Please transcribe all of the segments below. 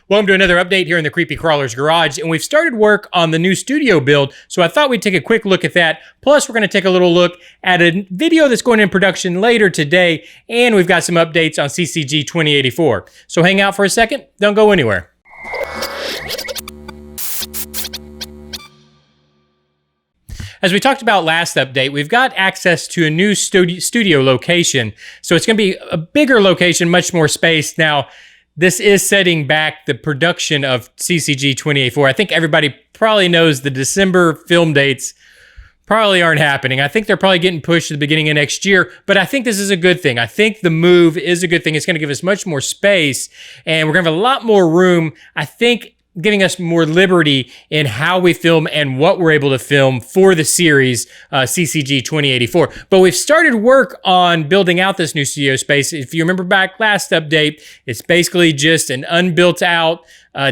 Welcome to another update here in the Creepy Crawler's Garage, and we've started work on the new studio build, so I thought we'd take a quick look at that. Plus, we're going to take a little look at a video that's going in production later today, and we've got some updates on CCG 2084. So hang out for a second, don't go anywhere. As we talked about last update, we've got access to a new studio location, so it's going to be a bigger location, much more space. Now, this is setting back the production of CCG 2084. I think everybody probably knows the December film dates probably aren't happening. I think they're probably getting pushed to the beginning of next year, but I think this is a good thing. I think the move is a good thing. It's going to give us much more space, and we're going to have a lot more room, I think, giving us more liberty in how we film and what we're able to film for the series CCG 2084. But we've started work on building out this new studio space. If you remember back last update, it's basically just an unbuilt out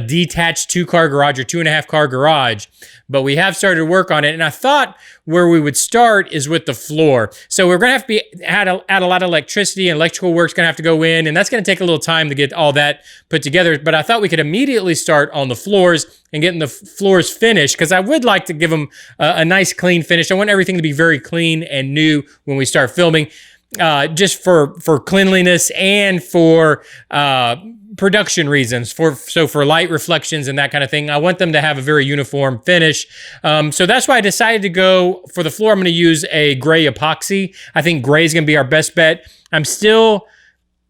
detached 2-car garage or 2.5-car garage. But we have started work on it, and I thought where we would start is with the floor. So we're going to have to add a lot of electricity, and electrical work's going to have to go in, and that's going to take a little time to get all that put together. But I thought we could immediately start on the floors and getting the floors finished, because I would like to give them a nice clean finish. I want everything to be very clean and new when we start filming, just for cleanliness and for production reasons, for light reflections and that kind of thing. I want them to have a very uniform finish. So that's why I decided to go for the floor. I'm going to use a gray epoxy. I think gray is going to be our best bet. I'm still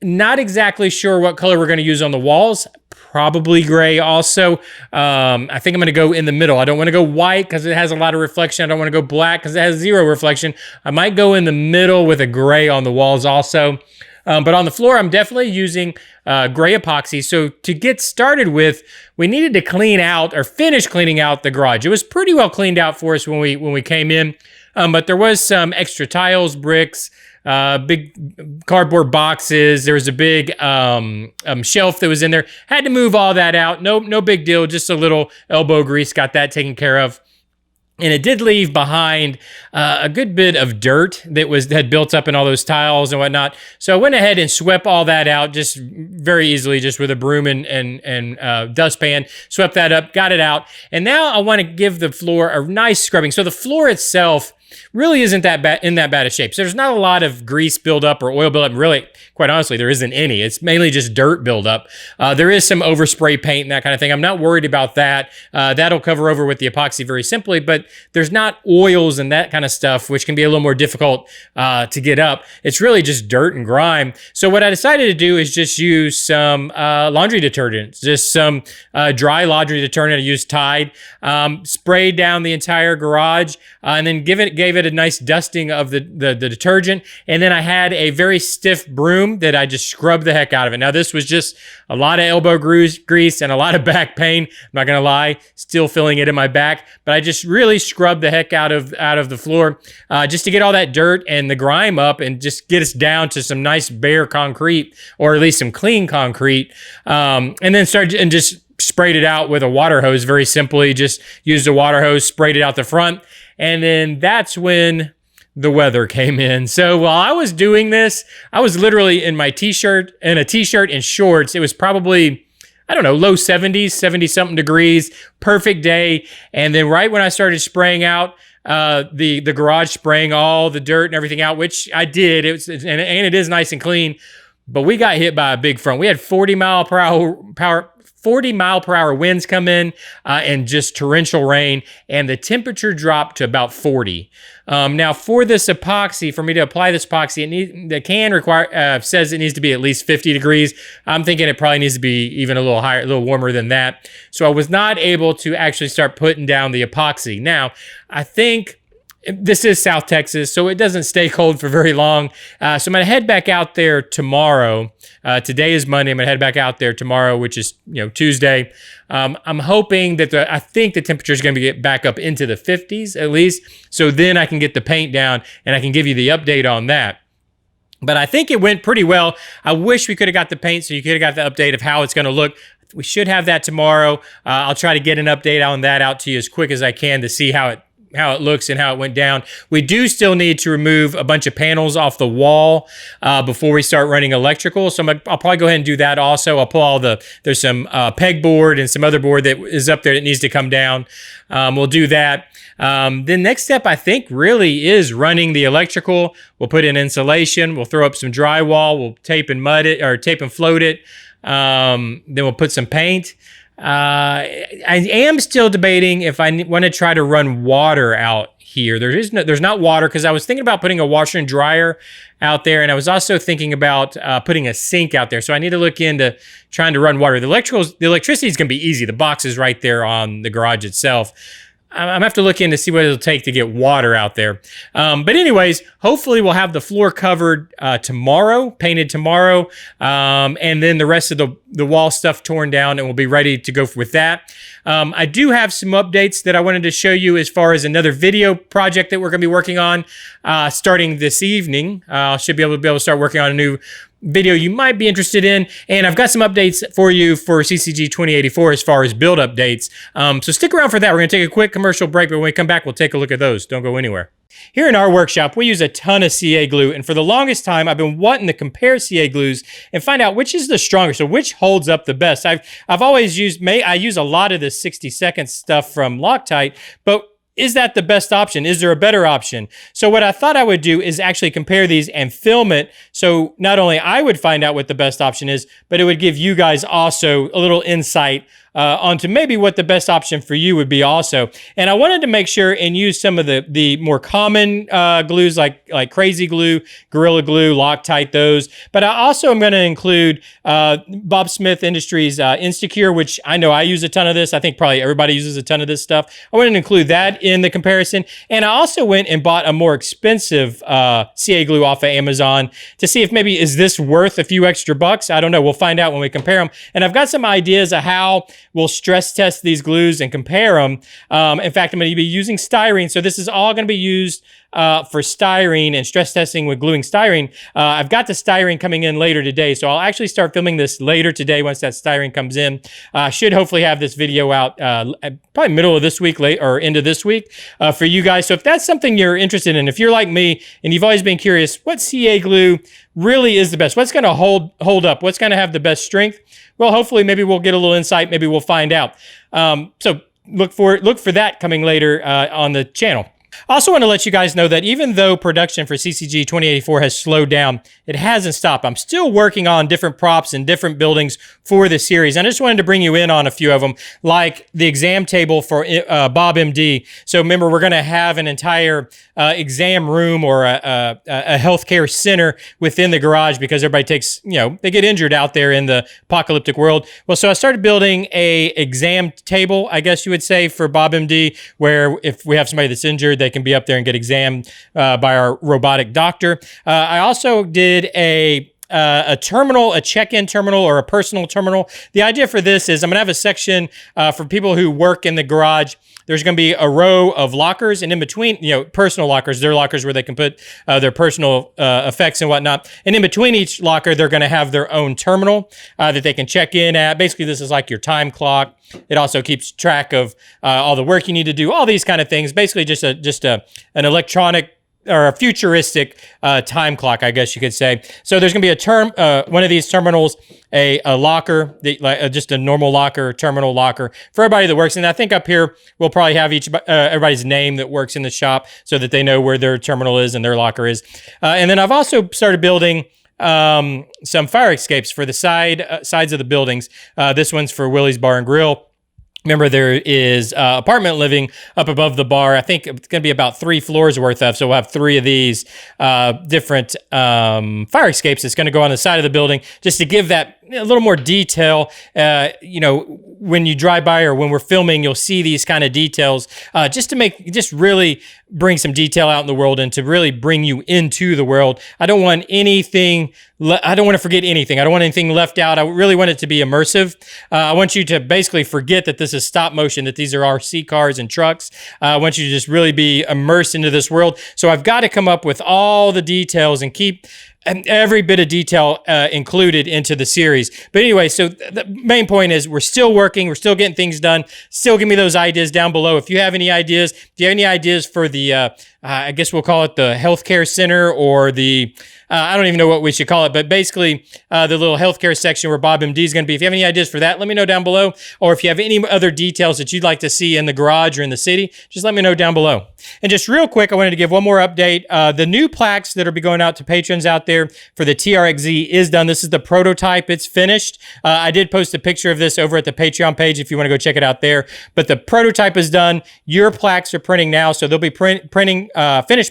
not exactly sure what color we're going to use on the walls. Probably gray also. I think I'm going to go in the middle. I don't want to go white because it has a lot of reflection. I don't want to go black because it has zero reflection. I might go in the middle with a gray on the walls also. But on the floor, I'm definitely using gray epoxy. So to get started with, we needed to clean out or finish cleaning out the garage. It was pretty well cleaned out for us when we came in, but there was some extra tiles, bricks, big cardboard boxes. There was a big shelf that was in there. Had to move all that out. No big deal. Just a little elbow grease. Got that taken care of. And it did leave behind a good bit of dirt that had built up in all those tiles and whatnot. So I went ahead and swept all that out just very easily, just with a broom and dustpan. Swept that up, got it out. And now I want to give the floor a nice scrubbing. So the floor itself really isn't that bad in that bad of shape. So there's not a lot of grease buildup or oil buildup. Really, quite honestly, there isn't any. It's mainly just dirt buildup. There is some overspray paint and that kind of thing. I'm not worried about that. That'll cover over with the epoxy very simply, but there's not oils and that kind of stuff, which can be a little more difficult to get up. It's really just dirt and grime. So what I decided to do is just use some laundry detergent, just some dry laundry detergent. I used Tide, sprayed down the entire garage, and then gave it a nice dusting of the detergent. And then I had a very stiff broom that I just scrubbed the heck out of it. Now, this was just a lot of elbow grease and a lot of back pain. I'm not going to lie, still feeling it in my back, but I just really scrubbed the heck out of the floor just to get all that dirt and the grime up and just get us down to some nice bare concrete, or at least some clean concrete. And then just sprayed it out with a water hose. Very simply, just used a water hose, sprayed it out the front. And then that's when the weather came in. So while I was doing this, I was literally in my t-shirt and shorts. It was probably, I don't know, low 70s, 70-something degrees, perfect day. And then right when I started spraying out the garage, spraying all the dirt and everything out, which I did, and it is nice and clean, but we got hit by a big front. We had 40 mile per hour winds come in and just torrential rain, and the temperature dropped to about 40. Now, for this epoxy, for me to apply this epoxy, the can says it needs to be at least 50 degrees. I'm thinking it probably needs to be even a little higher, a little warmer than that. So I was not able to actually start putting down the epoxy. Now, I think this is South Texas, so it doesn't stay cold for very long. So I'm going to head back out there tomorrow. Today is Monday. I'm going to head back out there tomorrow, which is Tuesday. I'm hoping that I think the temperature is going to get back up into the 50s at least. So then I can get the paint down and I can give you the update on that. But I think it went pretty well. I wish we could have got the paint so you could have got the update of how it's going to look. We should have that tomorrow. I'll try to get an update on that out to you as quick as I can to see how it how it looks and how it went down. We do still need to remove a bunch of panels off the wall before we start running electrical. So I'll probably go ahead and do that also. I'll pull there's some pegboard and some other board that is up there that needs to come down. We'll do that. The next step, I think, really is running the electrical. We'll put in insulation. We'll throw up some drywall. We'll tape and float it. Then we'll put some paint. I am still debating if I want to try to run water out here. There's not water because I was thinking about putting a washer and dryer out there, and I was also thinking about putting a sink out there. So I need to look into trying to run water. The electricity is going to be easy. The box is right there on the garage itself. I'm going to have to look in to see what it'll take to get water out there. But anyways, hopefully we'll have the floor covered tomorrow, painted tomorrow, and then the rest of the wall stuff torn down, and we'll be ready to go with that. I do have some updates that I wanted to show you as far as another video project that we're going to be working on starting this evening. I should be able to start working on a new video you might be interested in, and I've got some updates for you for CCG 2084 as far as build updates. So stick around for that. We're going to take a quick commercial break, but when we come back, we'll take a look at those. Don't go anywhere. Here in our workshop, we use a ton of CA glue, and for the longest time, I've been wanting to compare CA glues and find out which is the strongest, or which holds up the best. I've always used, I use a lot of the 60-second stuff from Loctite, but is that the best option? Is there a better option? So what I thought I would do is actually compare these and film it. So not only I would find out what the best option is, but it would give you guys also a little insight onto maybe what the best option for you would be also. And I wanted to make sure and use some of the more common glues like Crazy Glue, Gorilla Glue, Loctite, those. But I also am going to include Bob Smith Industries Instacure, which I know I use a ton of this. I think probably everybody uses a ton of this stuff. I wanted to include that in the comparison. And I also went and bought a more expensive CA glue off of Amazon to see if maybe is this worth a few extra bucks. I don't know. We'll find out when we compare them. And I've got some ideas of how we'll stress test these glues and compare them. In fact, I'm going to be using styrene. So this is all going to be used for styrene and stress testing with gluing styrene. I've got the styrene coming in later today, so I'll actually start filming this later today once that styrene comes in. Should hopefully have this video out probably middle of this week, or into this week for you guys. So if that's something you're interested in, if you're like me and you've always been curious, what CA glue really is the best? What's going to hold up? What's going to have the best strength? Well, hopefully maybe we'll get a little insight. Maybe we'll find out. So look for that coming later on the channel. I also want to let you guys know that even though production for CCG 2084 has slowed down, it hasn't stopped. I'm still working on different props and different buildings for the series. And I just wanted to bring you in on a few of them, like the exam table for Bob MD. So remember, we're going to have an entire exam room or a healthcare center within the garage because everybody takes, they get injured out there in the apocalyptic world. Well, so I started building a exam table, I guess you would say, for Bob MD, where if we have somebody that's injured, they can be up there and get examined by our robotic doctor. I also did a terminal, a check-in terminal or a personal terminal. The idea for this is I'm going to have a section for people who work in the garage. There's going to be a row of lockers, and in between, personal lockers, their lockers where they can put their personal effects and whatnot. And in between each locker, they're going to have their own terminal that they can check in at. Basically, this is like your time clock. It also keeps track of all the work you need to do, all these kind of things. Basically, just an electronic or a futuristic time clock, I guess you could say. So there's going to be one of these terminals, a locker, just a normal locker, terminal locker for everybody that works. And I think up here we'll probably have everybody's name that works in the shop so that they know where their terminal is and their locker is. And then I've also started building some fire escapes for the sides of the buildings. This one's for Willie's Bar and Grill. Remember, there is apartment living up above the bar. I think it's going to be about 3 floors worth of, so we'll have 3 of these different fire escapes that's going to go on the side of the building just to give that a little more detail. When you drive by or when we're filming, you'll see these kind of details just really bring some detail out in the world and to really bring you into the world. I don't want to forget anything. I don't want anything left out. I really want it to be immersive. I want you to basically forget that this is stop motion, that these are RC cars and trucks. I want you to just really be immersed into this world. So I've got to come up with all the details and keep and every bit of detail included into the series. But anyway, so the main point is we're still working, we're still getting things done. Still give me those ideas down below. If you have any ideas, do you have any ideas for the, I guess we'll call it the healthcare center, or the, I don't even know what we should call it, but basically the little healthcare section where Bob MD is going to be. If you have any ideas for that, let me know down below. Or if you have any other details that you'd like to see in the garage or in the city, just let me know down below. And just real quick, I wanted to give one more update. The new plaques that will be going out to patrons out there for the TRXZ is done. This is the prototype. It's finished. I did post a picture of this over at the Patreon page if you want to go check it out there. But the prototype is done. Your plaques are printing now, so they'll be finished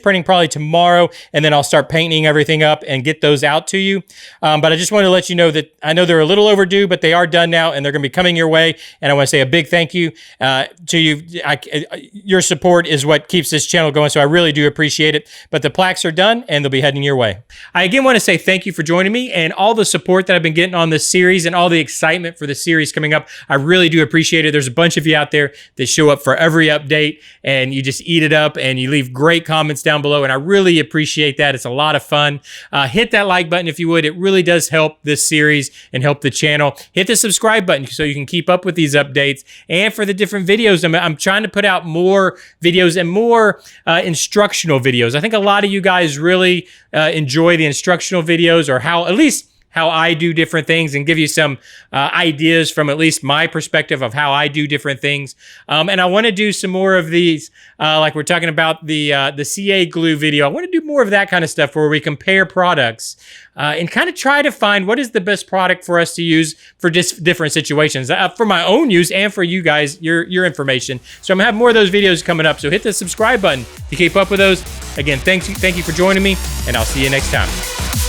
printing probably tomorrow, and then I'll start painting everything up and get those out to you. But I just wanted to let you know that I know they're a little overdue, but they are done now, and they're going to be coming your way. And I want to say a big thank you to you. Your support is what keeps this channel going, so I really do appreciate it. But the plaques are done, and they'll be heading your way. I again want to say thank you for joining me, and all the support that I've been getting on this series and all the excitement for the series coming up. I really do appreciate it. There's a bunch of you out there that show up for every update, and you just eat it up, and you leave great comments down below, and I really appreciate that. It's a lot of fun. Hit that like button if you would. It really does help this series and help the channel. Hit the subscribe button so you can keep up with these updates. And for the different videos, I'm trying to put out more videos and more instructional videos. I think a lot of you guys really enjoy the instructional videos, or at least how I do different things, and give you some ideas from at least my perspective of how I do different things. And I want to do some more of these, like we're talking about the CA glue video. I want to do more of that kind of stuff where we compare products and kind of try to find what is the best product for us to use for different situations, for my own use and for you guys, your information. So I'm gonna have more of those videos coming up. So hit the subscribe button to keep up with those. Again, thank you for joining me, and I'll see you next time.